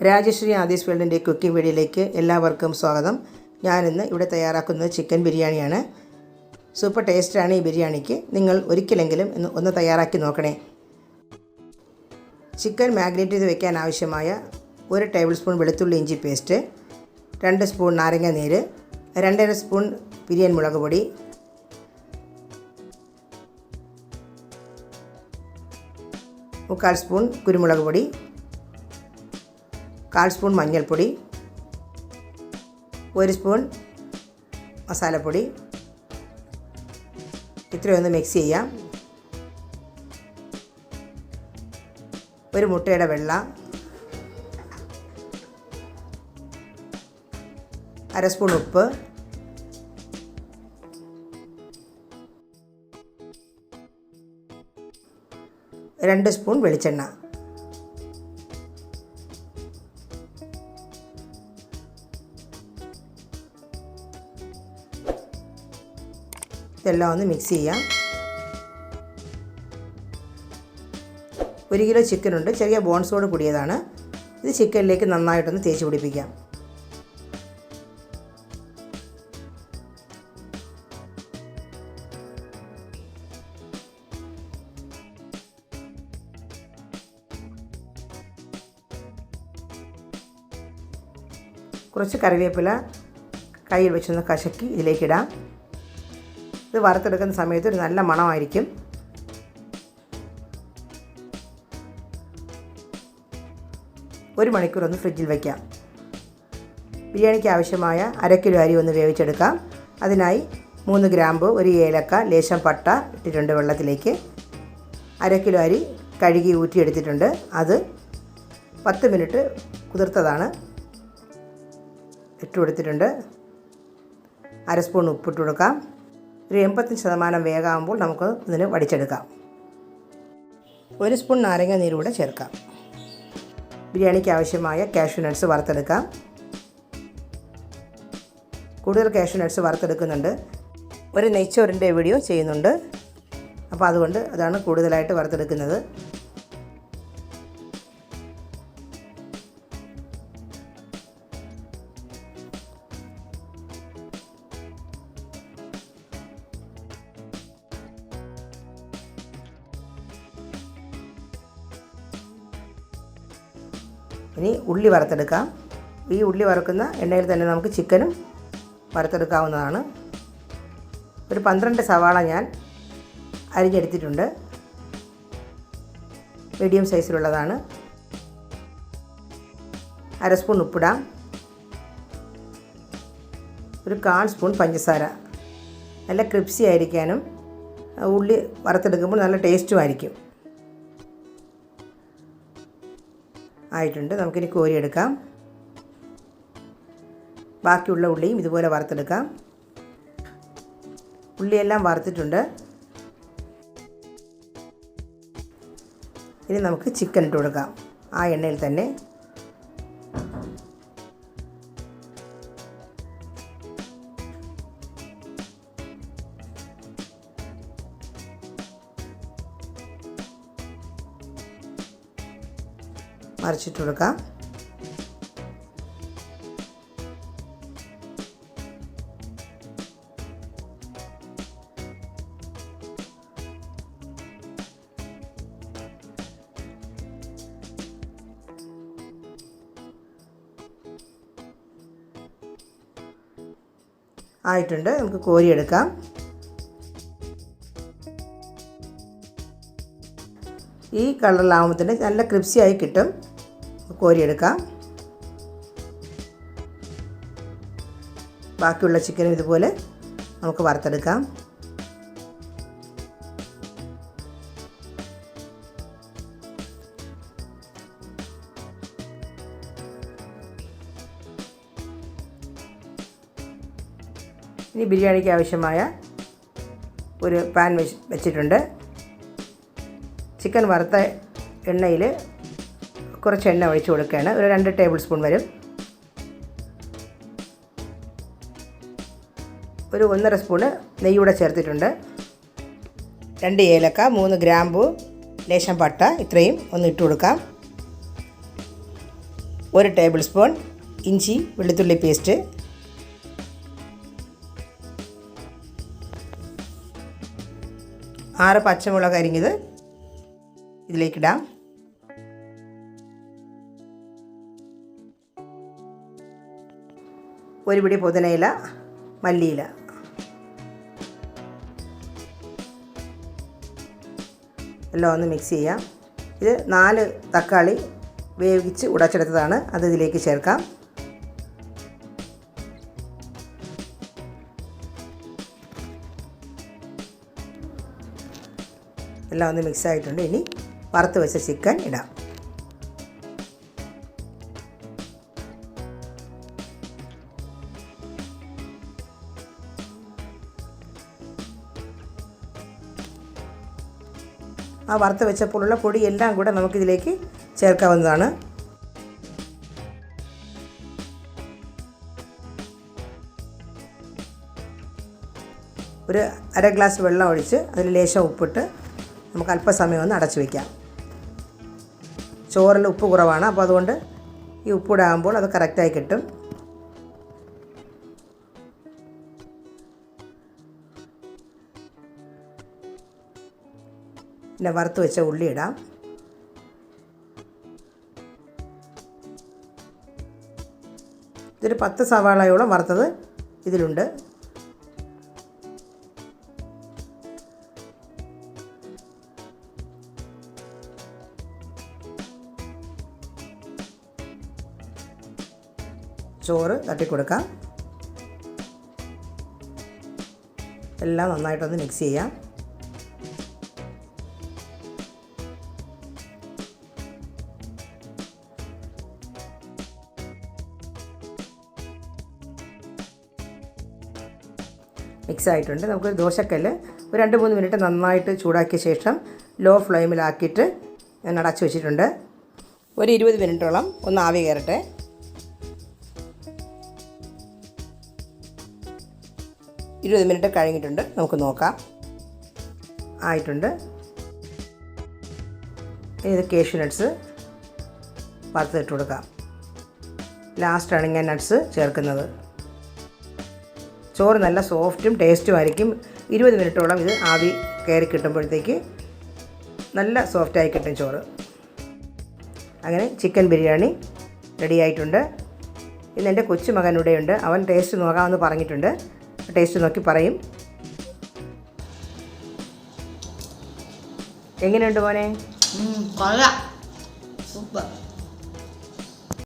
Rajashree Aadhi's വേൾഡിൻ്റെ cooking വീഡിയോയിലേക്ക് എല്ലാവർക്കും സ്വാഗതം. ഞാനിന്ന് ഇവിടെ തയ്യാറാക്കുന്നത് ചിക്കൻ ബിരിയാണിയാണ്. സൂപ്പർ ടേസ്റ്റാണ് ഈ ബിരിയാണിക്ക്. നിങ്ങൾ ഒരിക്കലെങ്കിലും ഒന്ന് തയ്യാറാക്കി നോക്കണേ. ചിക്കൻ മാഗ്നേറ്റ് ചെയ്ത് വെക്കാൻ ആവശ്യമായ 1 ടേബിൾ സ്പൂൺ വെളുത്തുള്ളി ഇഞ്ചി പേസ്റ്റ്, 2 സ്പൂൺ നാരങ്ങ നീര്, 2.5 സ്പൂൺ ബിരിയാണി മുളക് പൊടി, 1/4 സ്പൂൺ കുരുമുളക് പൊടി, 1/4 സ്പൂൺ മഞ്ഞൾപ്പൊടി, 1 സ്പൂൺ മസാലപ്പൊടി. ഇത്രയൊന്ന് മിക്സ് ചെയ്യാം. ഒരു മുട്ടയുടെ വെള്ള, 1/2 സ്പൂൺ ഉപ്പ്, രണ്ട് സ്പൂൺ വെളിച്ചെണ്ണ. ഇതെല്ലാം ഒന്ന് മിക്സ് ചെയ്യാം. 1 കിലോ ചിക്കനുണ്ട്. ചെറിയ ബോൺസോട് കൂടിയതാണ്. ഇത് ചിക്കനിലേക്ക് നന്നായിട്ടൊന്ന് തേച്ച് പിടിപ്പിക്കാം. കുറച്ച് കറിവേപ്പില കയ്യിൽ വെച്ചൊന്ന് കശക്കി ഇതിലേക്കിടാം. ഇത് വറുത്തെടുക്കുന്ന സമയത്ത് ഒരു നല്ല മണമായിരിക്കും. ഒരു മണിക്കൂർ ഒന്ന് ഫ്രിഡ്ജിൽ വയ്ക്കാം. ബിരിയാണിക്ക് ആവശ്യമായ 1/2 കിലോ അരി ഒന്ന് വേവിച്ചെടുക്കാം. അതിനായി 3 ഗ്രാമ്പ്, 1 ഏലക്ക, ലേശം പട്ട ഇട്ടിട്ടുണ്ട് വെള്ളത്തിലേക്ക്. 1/2 കിലോ അരി കഴുകി ഊറ്റിയെടുത്തിട്ടുണ്ട്. അത് 10 മിനിറ്റ് കുതിർത്തതാണ്. ഇട്ട് കൊടുത്തിട്ടുണ്ട്. 1/2 സ്പൂൺ ഉപ്പിട്ട് കൊടുക്കാം. ഒരു 85% വേഗമാകുമ്പോൾ നമുക്ക് ഇതിന് വടിച്ചെടുക്കാം. 1 സ്പൂൺ നാരങ്ങ നീരൂടെ ചേർക്കാം. ബിരിയാണിക്ക് ആവശ്യമായ കാഷ്യൂ നട്ട്സ് വറുത്തെടുക്കാം. കൂടുതൽ കാഷ്യൂ നട്ട്സ് വറുത്തെടുക്കുന്നുണ്ട്. ഒരു നെയ്ച്ചോറിൻ്റെ വീഡിയോ ചെയ്യുന്നുണ്ട്. അപ്പോൾ അതുകൊണ്ട് അതാണ് കൂടുതലായിട്ട് വറുത്തെടുക്കുന്നത്. ഇനി ഉള്ളി വറുത്തെടുക്കാം. ഈ ഉള്ളി വറുക്കുന്ന എണ്ണയിൽ തന്നെ നമുക്ക് ചിക്കനും വറുത്തെടുക്കാവുന്നതാണ്. ഒരു 12 സവാള ഞാൻ അരിഞ്ഞെടുത്തിട്ടുണ്ട്. മീഡിയം സൈസിലുള്ളതാണ്. 1/2 സ്പൂൺ ഉപ്പിടാം. ഒരു 1/4 സ്പൂൺ പഞ്ചസാര. നല്ല ക്രിപ്സി ആയിരിക്കാനും ഉള്ളി വറുത്തെടുക്കുമ്പോൾ നല്ല ടേസ്റ്റും ആയിരിക്കും. ആയിട്ടുണ്ട്. നമുക്കിനി കോരിയെടുക്കാം. ബാക്കിയുള്ള ഉള്ളിയും ഇതുപോലെ വറുത്തെടുക്കാം. ഉള്ളിയെല്ലാം വറുത്തിട്ടുണ്ട്. ഇനി നമുക്ക് ചിക്കൻ ഇട്ട് കൊടുക്കാം. ആ എണ്ണയിൽ തന്നെ മറിച്ചിട്ട് കൊടുക്കാം. ആയിട്ടുണ്ട്. നമുക്ക് കോരിയെടുക്കാം. ഈ കളറിലാവുമ്പോൾ തന്നെ നല്ല ക്രിപ്സിയായി കിട്ടും. കോരിയെടുക്കാം. ബാക്കിയുള്ള ചിക്കനും ഇതുപോലെ നമുക്ക് വറുത്തെടുക്കാം. ഇനി ബിരിയാണിക്ക് ആവശ്യമായ ഒരു പാൻ വെച്ചിട്ടുണ്ട്. ചിക്കൻ വറുത്ത എണ്ണയിൽ കുറച്ച് എണ്ണ ഒഴിച്ച് കൊടുക്കുകയാണ്. ഒരു 2 ടേബിൾ സ്പൂൺ വരും. ഒരു 1.5 സ്പൂണ് നെയ്യൂടെ ചേർത്തിട്ടുണ്ട്. 2 ഏലക്ക, 3 ഗ്രാമ്പു, ലേശം പട്ട, ഇത്രയും ഒന്ന് ഇട്ട് കൊടുക്കാം. 1 ടേബിൾ സ്പൂൺ ഇഞ്ചി വെളുത്തുള്ളി പേസ്റ്റ്, 6 പച്ചമുളക് അരിഞ്ഞത് ഇതിലേക്കിടാം. ഒരു പിടി പുതിനയില, മല്ലിയില. എല്ലാം ഒന്ന് മിക്സ് ചെയ്യാം. ഇത് 4 തക്കാളി വേവിച്ച് ഉടച്ചെടുത്തതാണ്, അത് ഇതിലേക്ക് ചേർക്കാം. എല്ലാം ഒന്ന് മിക്സ് ആയിട്ടുണ്ട്. ഇനി വറുത്ത് വെച്ച ചിക്കൻ ഇടാം. ആ വറുത്ത് വെച്ചപ്പോഴുള്ള പൊടി എല്ലാം കൂടെ നമുക്കിതിലേക്ക് ചേർക്കാവുന്നതാണ്. ഒരു 1/2 ഗ്ലാസ് വെള്ളം ഒഴിച്ച് അതിൽ ലേശം ഉപ്പിട്ട് നമുക്ക് അല്പസമയം ഒന്ന് അടച്ചു വയ്ക്കാം. ചോറിൽ ഉപ്പ് കുറവാണ്, അപ്പോൾ അതുകൊണ്ട് ഈ ഉപ്പിടാകുമ്പോൾ അത് കറക്റ്റായി കിട്ടും. പിന്നെ വറുത്ത് വെച്ച ഉള്ളി ഇടാം. ഇതൊരു 10 സവാളയോളം വറുത്തത് ഇതിലുണ്ട്. ചോറ് തട്ടിക്കൊടുക്കാം. എല്ലാം നന്നായിട്ടൊന്ന് മിക്സ് ചെയ്യാം. മിക്സ് ആയിട്ടുണ്ട്. നമുക്ക് ദോശക്കല്ല് ഒരു 2-3 മിനിറ്റ് നന്നായിട്ട് ചൂടാക്കിയ ശേഷം ലോ ഫ്ലെയിമിലാക്കിയിട്ട് ഞാൻ അടച്ചു വെച്ചിട്ടുണ്ട്. ഒരു 20 മിനിറ്റോളം ഒന്ന് ആവി കയറട്ടെ. മിനിറ്റ് കഴിഞ്ഞിട്ടുണ്ട്. നമുക്ക് നോക്കാം. ആയിട്ടുണ്ട്. ഇനി ഇത് കാഷ്യൂ നട്ട്സ് വറുത്തിട്ട് കൊടുക്കാം. ലാസ്റ്റാണ് ഞാൻ നട്ട്സ് ചേർക്കുന്നത്. ചോറ് നല്ല സോഫ്റ്റും ടേസ്റ്റും ആയിരിക്കും. 20 മിനിറ്റോളം ഇത് ആവി കയറി കിട്ടുമ്പോഴത്തേക്ക് നല്ല സോഫ്റ്റായി കിട്ടും ചോറ്. അങ്ങനെ ചിക്കൻ ബിരിയാണി റെഡി ആയിട്ടുണ്ട്. ഇന്ന് എൻ്റെ കൊച്ചുമകൻ ഇവിടെയുണ്ട്. അവൻ ടേസ്റ്റ് നോക്കാമെന്ന് പറഞ്ഞിട്ടുണ്ട്. ടേസ്റ്റ് നോക്കി പറയും. എങ്ങനെയുണ്ട് മോനെ? കൊള്ളാം, സൂപ്പർ.